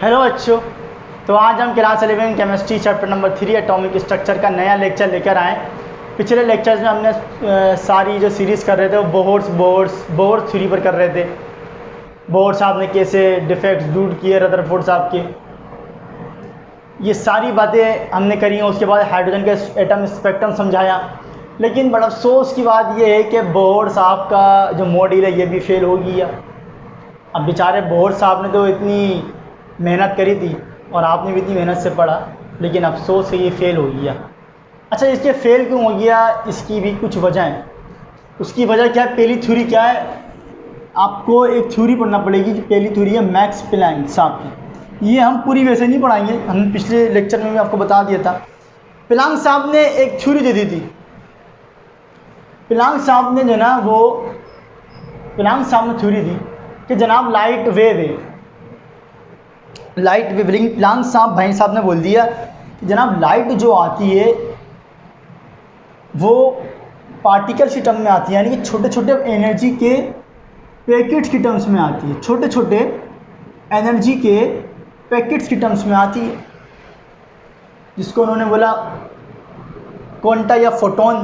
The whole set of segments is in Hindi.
हेलो बच्चों। तो आज हम class 11 chemistry chapter number 3 atomic structure का नया लेक्चर लेकर आए। पिछले लेक्चर्स में हमने सारी जो सीरीज़ कर रहे थे वो बोहर थ्योरी पर कर रहे थे। बोहर साहब ने कैसे डिफेक्ट्स दूर किए, रदरफोर्ड साहब के, ये सारी बातें हमने करी हैं। उसके बाद हाइड्रोजन के एटम स्पेक्ट्रम समझाया। लेकिन बड़ा अफसोस की बात यह है कि बोहर साहब का जो मॉडल है ये भी फेल हो गया। अब बेचारे बोहर साहब ने तो इतनी मेहनत करी थी और आपने भी इतनी मेहनत से पढ़ा, लेकिन अफसोस है ये फ़ेल हो गया। अच्छा, इसके फ़ेल क्यों हो गया, इसकी भी कुछ वजह है। उसकी वजह क्या है? पहली थ्योरी क्या है, आपको एक थ्योरी पढ़ना पड़ेगी। जो पहली थ्योरी है मैक्स प्लैंक साहब की। ये हम पूरी वैसे नहीं पढ़ाएंगे, हम पिछले लेक्चर में भी आपको बता दिया था। प्लैंक साहब ने एक थ्योरी दे दी थी। प्लैंक साहब ने जो ना वो प्लैंक साहब ने थ्योरी दी कि जनाब लाइट वेव है, लाइट वेवलिंग। प्लैंक साहब भाई साहब ने बोल दिया कि जनाब लाइट जो आती है वो पार्टिकल की टर्म में आती है, यानी कि छोटे छोटे एनर्जी के पैकेट्स की टर्म्स में आती है। छोटे छोटे एनर्जी के पैकेट्स की टर्म्स में आती है, जिसको उन्होंने बोला क्वांटा या फोटोन।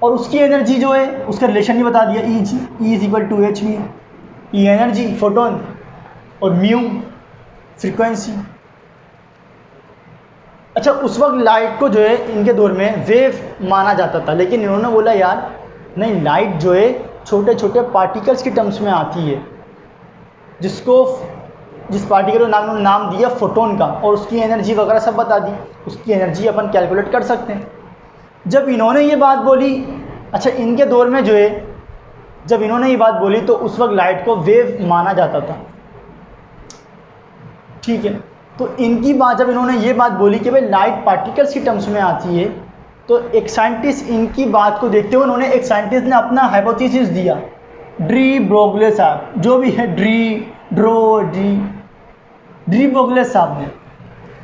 और उसकी एनर्जी जो है उसका रिलेशन ही बता दिया, E is equal to H V. E energy photon और म्यू फ्रीक्वेंसी। अच्छा, उस वक्त लाइट को जो है इनके दौर में वेव माना जाता था, लेकिन इन्होंने बोला यार नहीं, लाइट जो है छोटे छोटे पार्टिकल्स की टर्म्स में आती है, जिस पार्टिकल को नाम दिया फोटोन का, और उसकी एनर्जी वगैरह सब बता दी। उसकी एनर्जी अपन कैलकुलेट कर सकते हैं। जब इन्होंने ये बात बोली, अच्छा इनके दौर में जो है जब इन्होंने ये बात बोली तो उस वक्त लाइट को वेव माना जाता था, ठीक है। तो इनकी बात, जब इन्होंने ये बात बोली कि भाई लाइट पार्टिकल्स की टर्म्स में आती है, तो एक साइंटिस्ट, इनकी बात को देखते हुए उन्होंने एक साइंटिस्ट ने अपना हाइपोथेसिस दिया। डी ब्रोगले साहब, जो भी है डी ब्रोगले साहब ने,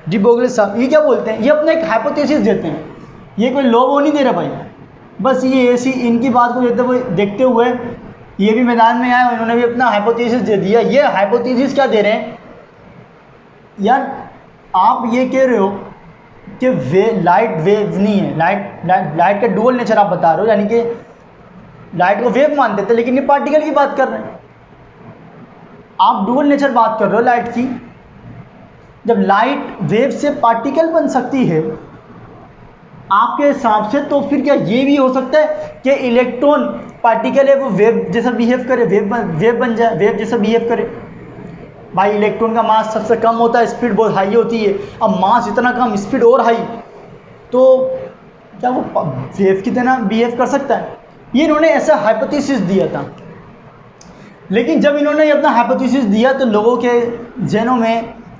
डी ब्रोगले साहब ये क्या बोलते हैं, ये अपना एक हाइपोथेसिस देते हैं। ये कोई लॉ वो नहीं दे रहा भाई, बस ये ऐसी इनकी बात को देखते हुए ये भी मैदान में आए और इन्होंने भी अपना हाइपोथेसिस दे दिया। ये हाइपोथेसिस क्या दे रहे हैं यार, आप ये कह रहे हो कि लाइट वेव नहीं है, लाइट का डुअल नेचर आप बता रहे हो, यानी कि लाइट को वेव मानते थे, लेकिन ये पार्टिकल की बात कर रहे हैं। आप डुअल नेचर बात कर रहे हो लाइट की। जब लाइट वेव से पार्टिकल बन सकती है आपके हिसाब से, तो फिर क्या ये भी हो सकता है कि इलेक्ट्रॉन पार्टिकल है वो वेव जैसा बिहेव करे, वेव बन जाए, वेव जैसा बिहेव करे। भाई इलेक्ट्रॉन का मास सबसे कम होता है, स्पीड बहुत हाई होती है। अब मास इतना कम, स्पीड और हाई, तो क्या वो वेव की तरह बिहेव कर सकता है? ये इन्होंने ऐसा हाइपोथेसिस दिया था। लेकिन जब इन्होंने अपना हाइपोथेसिस दिया तो लोगों के जहनों में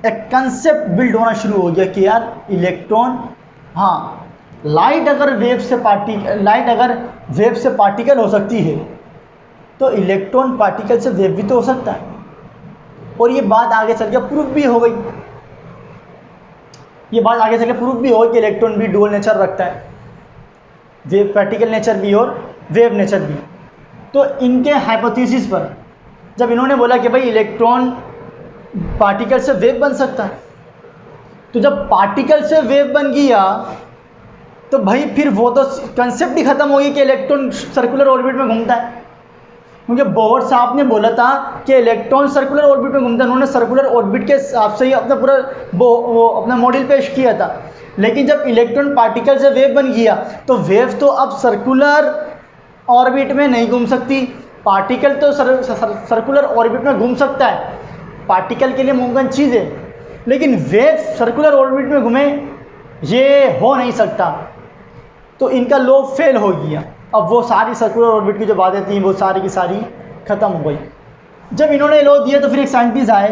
एक कंसेप्ट बिल्ड होना शुरू हो गया कि यार इलेक्ट्रॉन, हाँ लाइट अगर वेव से पार्टिकल हो सकती है तो इलेक्ट्रॉन पार्टिकल से वेव भी तो हो सकता है। और ये बात आगे चल के प्रूफ भी हो गई। ये बात आगे चल के प्रूफ भी हो गई कि इलेक्ट्रॉन भी डुअल नेचर रखता है, वेव पार्टिकल नेचर भी और वेव नेचर भी। तो इनके हाइपोथेसिस पर जब इन्होंने बोला कि भाई इलेक्ट्रॉन पार्टिकल से वेव बन सकता है, तो जब पार्टिकल से वेव बन गया तो भाई फिर वो तो कंसेप्ट ही खत्म हो गई कि इलेक्ट्रॉन सर्कुलर ऑर्बिट में घूमता है। क्योंकि बोहर साहब ने बोला था कि इलेक्ट्रॉन सर्कुलर ऑर्बिट में घूमता है, उन्होंने सर्कुलर ऑर्बिट के हिसाब से ही अपना पूरा वो अपना मॉडल पेश किया था। लेकिन जब इलेक्ट्रॉन पार्टिकल से वेव बन गया तो वेव तो अब सर्कुलर ऑर्बिट में नहीं घूम सकती। पार्टिकल तो सर्कुलर ऑर्बिट में घूम सकता है, पार्टिकल के लिए मुमकिन चीज़ है, लेकिन वेव सर्कुलर ऑर्बिट में घूमे ये हो नहीं सकता। तो इनका लॉ फेल हो गया। अब वो सारी सर्कुलर ऑर्बिट की जो बातें थी वो सारी की सारी खत्म हो गई। जब इन्होंने लॉ दिया तो फिर एक साइंटिस्ट आए,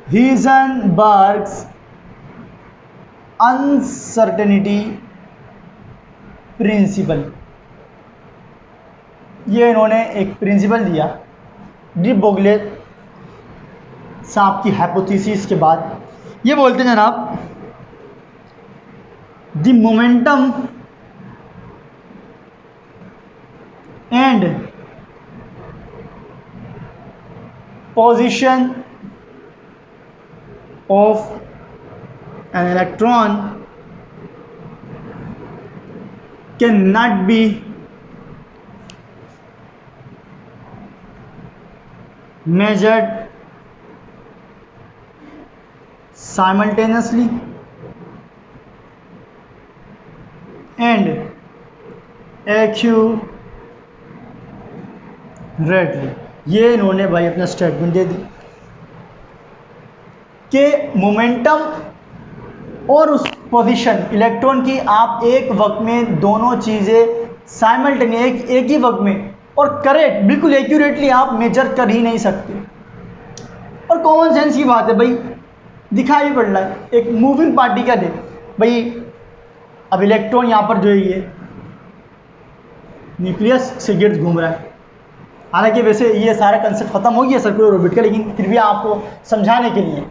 हीजनबर्ग्स अनसर्टेनिटी प्रिंसिपल, ये इन्होंने एक प्रिंसिपल दिया डी ब्रोगले साहब की हाइपोथेसिस के बाद। ये बोलते हैं जनाब, the momentum and position of an electron cannot be measured simultaneously and accurately। ये इन्होंने भाई अपना स्टेटमेंट दे दी कि मोमेंटम और उस पोजीशन इलेक्ट्रॉन की आप एक वक्त में दोनों चीज़ें साइमल्टेनियस एक ही वक्त में और करेक्ट बिल्कुल एक्यूरेटली आप मेजर कर ही नहीं सकते। और कॉमन सेंस की बात है भाई, दिखाई भी पड़ रहा है एक मूविंग पार्टिकल है भाई। अब इलेक्ट्रॉन यहाँ पर जो है ये न्यूक्लियस से गिर्द घूम रहा है। हालांकि वैसे ये सारा कंसेप्ट खत्म हो गया सर्कुलर ऑर्बिट का, लेकिन फिर भी आपको समझाने के लिए।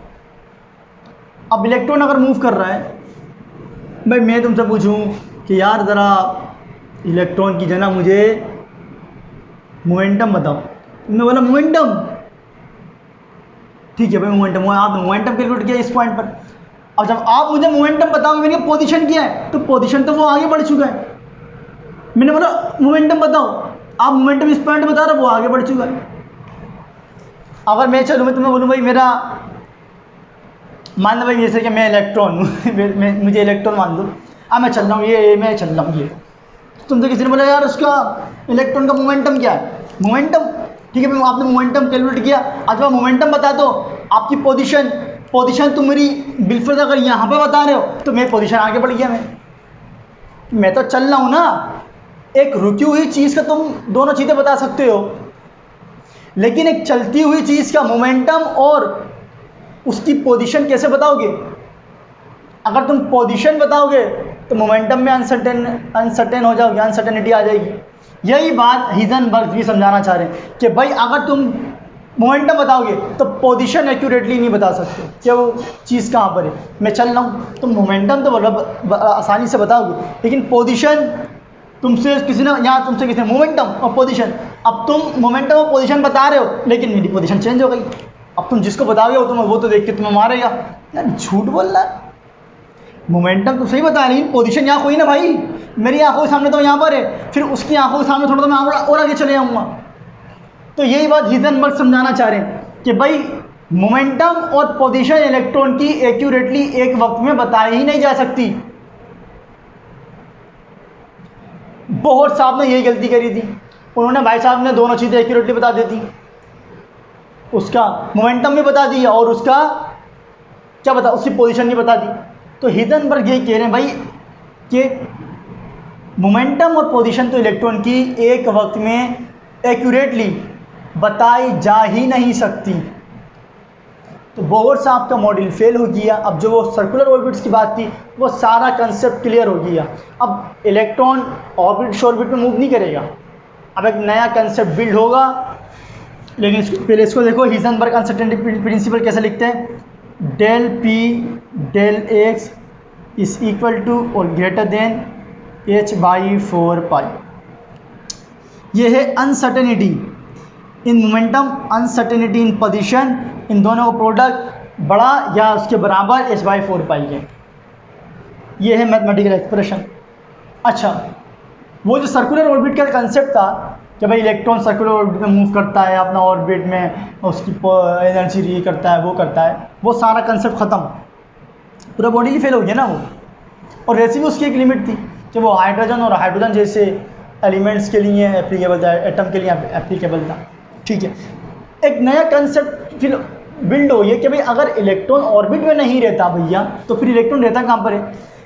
अब इलेक्ट्रॉन अगर मूव कर रहा है भाई, मैं तुमसे पूछूं कि यार ज़रा इलेक्ट्रॉन की जना मुझे मोमेंटम बताओ, तुमने बोला मोमेंटम, ठीक है भाई मोमेंटम, आपने मोमेंटम कैलकुलेट किया इस पॉइंट पर। अब जब आप मुझे मोमेंटम बताओगे, मैंने पोजीशन किया है तो पोजीशन तो वो आगे बढ़ चुका है। मैंने बोला मोमेंटम बताओ, आप मोमेंटम इस पॉइंट बता रहे हो, वो आगे बढ़ चुका है। अगर मैं चलूँ, मैं तुम्हें बोलूँ भाई मेरा मान लो भाई जैसे कि मैं इलेक्ट्रॉन हूँ मुझे इलेक्ट्रॉन मान दो, अब मैं चल रहा हूँ ये मैं चल रहा हूँ ये, तुमसे किसी ने बोला यार उसका इलेक्ट्रॉन का मोमेंटम क्या है, मोमेंटम, ठीक है भाई आपने मोमेंटम कैलकुलेट किया। आज आप मोमेंटम बता दो, आपकी पोजीशन तुम मेरी बिल्कुल अगर यहाँ पे बता रहे हो तो मैं पोजीशन आगे बढ़ गया। मैं तो चल रहा हूँ ना। एक रुकी हुई चीज़ का तुम दोनों चीज़ें बता सकते हो, लेकिन एक चलती हुई चीज़ का मोमेंटम और उसकी पोजीशन कैसे बताओगे? अगर तुम पोजीशन बताओगे तो मोमेंटम में अनसर्टेन हो जाओगे, अनसर्टेनिटी आ जाएगी। यही बात हिजनबर्ग भी समझाना चाह रहे हैं कि भाई अगर तुम मोमेंटम बताओगे तो पोजीशन एक्यूरेटली नहीं बता सकते कि वो चीज़ कहाँ पर है। मैं चल रहा हूँ, तुम मोमेंटम तो आसानी से बताओगे, लेकिन पोजीशन तुमसे किसी ने मोमेंटम और पोजीशन, अब तुम मोमेंटम और पोजीशन बता रहे हो लेकिन मेरी पोजीशन चेंज हो गई। अब तुम जिसको बताओगे वो तो देख के तुम्हें मारेगा, यार झूठ बोल रहा है। मोमेंटम तो सही बता रही, पोजीशन यहाँ कोई ना भाई, मेरी आंखों के सामने तो यहाँ पर है, फिर उसकी आंखों के सामने थोड़ा तो मैं और आगे चले जाऊँगा। तो यही बात हिजनबर्ग समझाना चाह रहे हैं कि भाई मोमेंटम और पोजीशन इलेक्ट्रॉन की एक्यूरेटली एक वक्त में बताई ही नहीं जा सकती। बोहर साहब ने यही गलती करी थी, उन्होंने भाई साहब ने दोनों चीज़ें एक्यूरेटली बता दी थी, उसका मोमेंटम भी बता दिया और उसका क्या बता उसकी पोजीशन भी बता दी। तो हिजनबर्ग यही कह रहे हैं भाई कि मोमेंटम और पोजीशन तो इलेक्ट्रॉन की एक वक्त में एक्यूरेटली बताई जा ही नहीं सकती। तो बोहर साहब का मॉडल फेल हो गया। अब जो वो सर्कुलर ऑर्बिट्स की बात थी वो सारा कंसेप्ट क्लियर हो गया। अब इलेक्ट्रॉन ऑर्बिट शॉर्बिट में मूव नहीं करेगा, अब एक नया कंसेप्ट बिल्ड होगा। लेकिन पहले इसको देखो, हिजनबर्ग अनसर्टेनिटी प्रिंसिपल कैसे लिखते हैं, del P del X is equal to और ग्रेटर देन h/4π। ये है uncertainty in momentum, uncertainty in position, इन दोनों का प्रोडक्ट बड़ा या उसके बराबर h/4π है। ये है मैथमेटिकल एक्सप्रेशन। अच्छा, वो जो सर्कुलर ऑर्बिट का कंसेप्ट था कि भाई इलेक्ट्रॉन सर्कुलर ऑर्बिट में मूव करता है अपना ऑर्बिट में, उसकी एनर्जी री करता है, वो करता है, वो सारा कंसेप्ट ख़त्म, पूरा बॉडी ही फेल हो गया ना वो। और वैसे भी उसकी एक लिमिट थी कि वो हाइड्रोजन और हाइड्रोजन जैसे एलिमेंट्स के लिए एप्लीकेबल था, एटम के लिए एप्लीकेबल था। ठीक है, एक नया कंसेप्ट फिर बिल्ड हो गया कि भाई अगर इलेक्ट्रॉन ऑर्बिट में नहीं रहता भैया तो फिर इलेक्ट्रॉन रहता कहाँ पर है।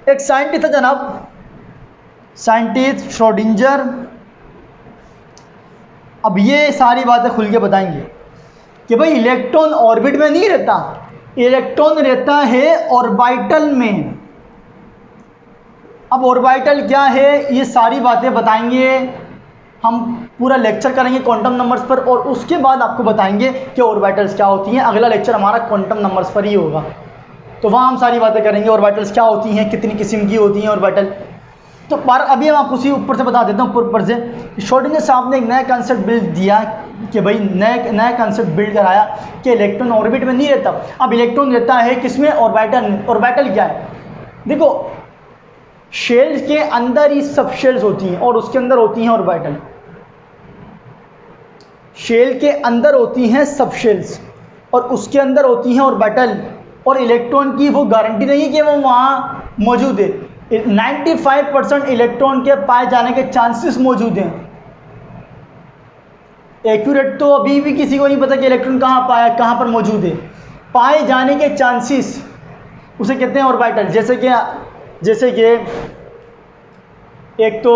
एक साइंटिस्ट है जनाब, साइंटिस्ट श्रोडिंगर, अब ये सारी बातें खुल के बताएंगे कि भाई इलेक्ट्रॉन ऑर्बिट में नहीं रहता, इलेक्ट्रॉन रहता है ऑर्बिटल में। अब ऑर्बिटल क्या है ये सारी बातें बताएंगे, हम पूरा लेक्चर करेंगे क्वांटम नंबर्स पर और उसके बाद आपको बताएंगे कि ऑर्बिटल्स क्या होती हैं। अगला लेक्चर हमारा क्वांटम नंबर्स पर ही होगा, तो वहाँ हम सारी बातें करेंगे, ऑर्बिटल्स क्या होती हैं, कितनी किस्म की होती हैं ऑर्बिटल। तो पर अभी हम आपको उसी ऊपर से बता देता हूँ, ऊपर से श्रोडिंगर साहब ने एक नया कंसेप्ट बिल्ड दिया कि भाई नया कंसेप्ट बिल्ड कराया कि इलेक्ट्रॉन ऑर्बिट में नहीं रहता। अब इलेक्ट्रॉन रहता है किसमें? ऑर्बिटल। ऑर्बिटल क्या है? देखो, शेल्स के अंदर ही सब शेल्स होती हैं और उसके अंदर होती हैं ऑर्बिटल। शेल के अंदर होती हैं सब शेल्स और उसके अंदर होती हैं ऑर्बिटल। और इलेक्ट्रॉन की वो गारंटी नहीं है कि वो वहाँ मौजूद है। 95% इलेक्ट्रॉन के पाए जाने के चांसेस मौजूद हैं। एक्यूरेट तो अभी भी किसी को नहीं पता कि इलेक्ट्रॉन कहाँ पर मौजूद है। पाए जाने के चांसेस उसे कहते हैं ऑर्बिटल। जैसे कि एक तो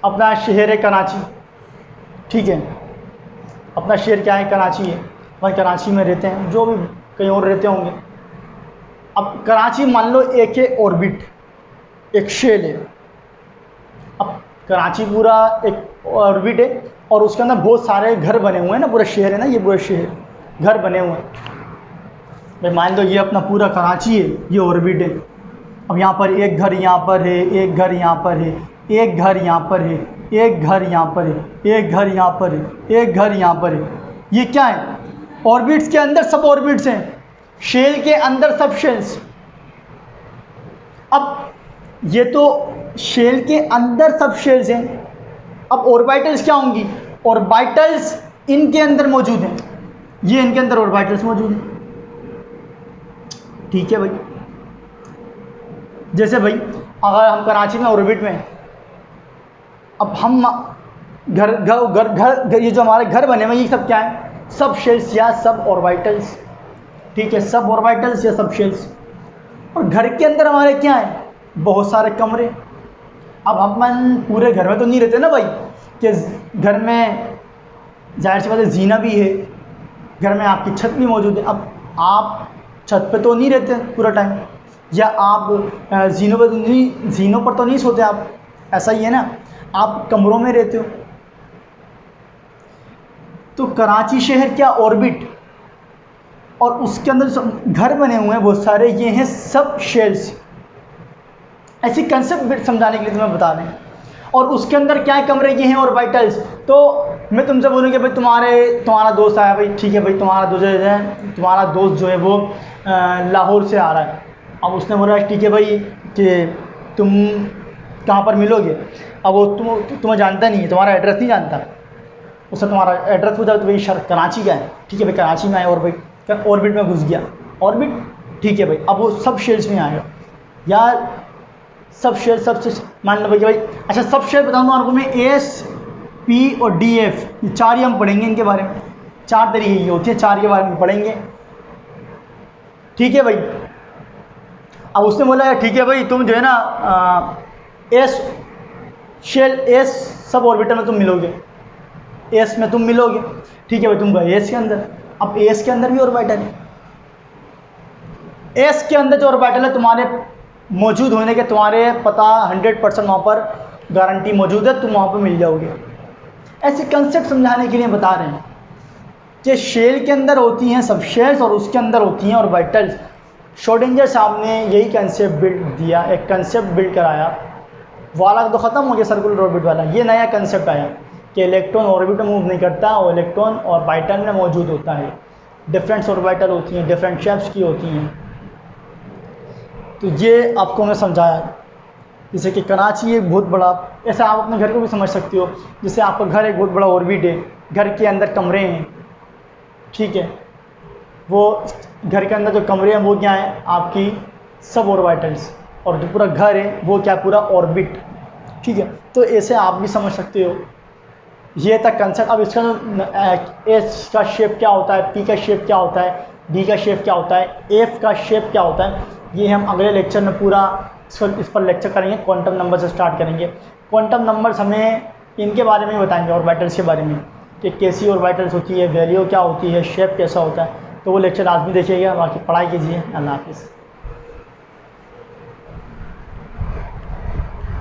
अपना शहर है कराची, ठीक है, अपना शहर क्या है? कराची है। वहीं कराची में रहते हैं, जो भी कहीं और रहते होंगे। अब कराची मान लो एक है ऑर्बिट, एक शेल है। अब कराची पूरा एक ऑर्बिट है और उसके अंदर बहुत सारे घर बने हुए हैं ना, पूरा शहर है ना, ये पूरा शहर घर बने हुए हैं। भाई मान लो ये अपना पूरा कराची है, ये ऑर्बिट है। अब यहाँ पर एक घर यहाँ पर है, एक घर यहाँ पर है, एक घर यहाँ पर है, एक घर यहाँ पर है, एक घर यहाँ पर है, एक घर यहाँ पर है। ये क्या है? ऑर्बिट्स के अंदर सब ऑर्बिट्स हैं, शेल के अंदर सब शेल्स। अब ये तो शेल के अंदर सब शेल्स हैं। अब ऑर्बिटल्स क्या होंगी? ऑर्बिटल्स इनके अंदर मौजूद हैं, ये इनके अंदर ऑर्बिटल्स मौजूद हैं, ठीक है भाई। जैसे भाई अगर हम कराची में ऑर्बिट में, अब हम घर घर घर घर ये जो हमारे घर बने हुए ये सब क्या है? सब शेल्स या सब ऑर्बिटल्स, ठीक है, सब ऑर्बिटल्स या सब शेल्स। और घर के अंदर हमारे क्या है? बहुत सारे कमरे। अब हम पूरे घर में तो नहीं रहते ना भाई, कि घर में जाहिर सी बात है जीना भी है, घर में आपकी छत भी मौजूद है। अब आप छत पे तो नहीं रहते पूरा टाइम, या आप जीनों पर तो नहीं सोते आप, ऐसा ही है ना, आप कमरों में रहते हो। तो कराची शहर क्या? ऑर्बिट, और उसके अंदर घर बने हुए हैं बहुत सारे, ये हैं सब शेल्स। ऐसी कंसेप्ट समझाने के लिए तुम्हें बता दें। और उसके अंदर क्या है? कमरे, ये हैं ऑर्बिटल्स। तो मैं तुमसे बोलूँगी भाई तुम्हारा दोस्त आया भाई, ठीक है भाई, तुम्हारा दोस्त जो है वो लाहौर से आ रहा है। अब उसने बोला ठीक है भाई कि तुम कहाँ पर मिलोगे। अब वो तुम्हें जानता नहीं है, तुम्हारा एड्रेस नहीं जानता। उसने तुम्हारा एड्रेस पूछा तो भाई कराची का है, ठीक है भाई, कराची में आए और भाई ऑर्बिट में घुस गया। ऑर्बिट, ठीक है भाई। अब वो सब शेल्स में आएगा यार, सब शेयर सबसे मान लो भाई अच्छा सब शेयर बताऊँ आपको मैं, एस पी और डी एफ, ये चार ही हम पढ़ेंगे इनके बारे में। चार तरीके की होती है, चार के बारे में पढ़ेंगे, ठीक है भाई। अब उसने बोला ठीक है भाई, तुम जो है ना S shell S sub orbital में तुम मिलोगे, एस में तुम मिलोगे, ठीक है भाई, तुम गए एस के अंदर। अब एस के अंदर भी ऑर्बिटल है, एस के अंदर जो ऑर्बिटल है तुम्हारे मौजूद होने के तुम्हारे पता 100% वहाँ पर गारंटी मौजूद है, तुम वहाँ पर मिल जाओगे। ऐसे कंसेप्ट समझाने के लिए बता रहे हैं कि शेल के अंदर होती हैं सब शेल्स और उसके अंदर होती हैं ऑर्बिटल्स। श्रोडिंगर साहब ने यही कंसेप्ट बिल्ड दिया, एक कंसेप्ट बिल्ड कराया। वाला तो ख़त्म हो गया सर्कुलर ऑर्बिट वाला, ये नया कंसेप्ट आया कि इलेक्ट्रॉन ऑर्बिट में मूव नहीं करता और इलेक्ट्रॉन ऑर्बिटल में मौजूद होता है। डिफरेंट ऑर्बिटल होती हैं, डिफरेंट शेप्स की होती हैं। तो ये आपको मैं समझाया। जैसे कि कराची एक बहुत बड़ा, ऐसा आप अपने घर को भी समझ सकते हो, जैसे आपका घर एक बहुत बड़ा ऑर्बिट है, घर के अंदर कमरे हैं, ठीक है, वो घर के अंदर जो कमरे हैं वो क्या है? आपकी सब ऑर्बिटल्स, और जो पूरा घर है वो क्या? पूरा ऑर्बिट, ठीक है। तो ऐसे आप भी समझ सकते हो, ये था कंसेप्ट। अब इसका एस का शेप क्या होता है, पी का शेप क्या होता है, डी का शेप क्या होता है, एफ का शेप क्या होता है, ये हम अगले लेक्चर में पूरा इस पर लेक्चर करेंगे। क्वांटम नंबर से स्टार्ट करेंगे। क्वांटम नंबर्स हमें इनके बारे में ही बताएंगे, ऑर्बिटल्स के बारे में, कि कैसी ऑर्बिटल्स होती है, वैल्यू क्या होती है, शेप कैसा होता है। तो वो लेक्चर आज भी देखिएगा। बाकी पढ़ाई कीजिए। अल्लाह हाफिज़।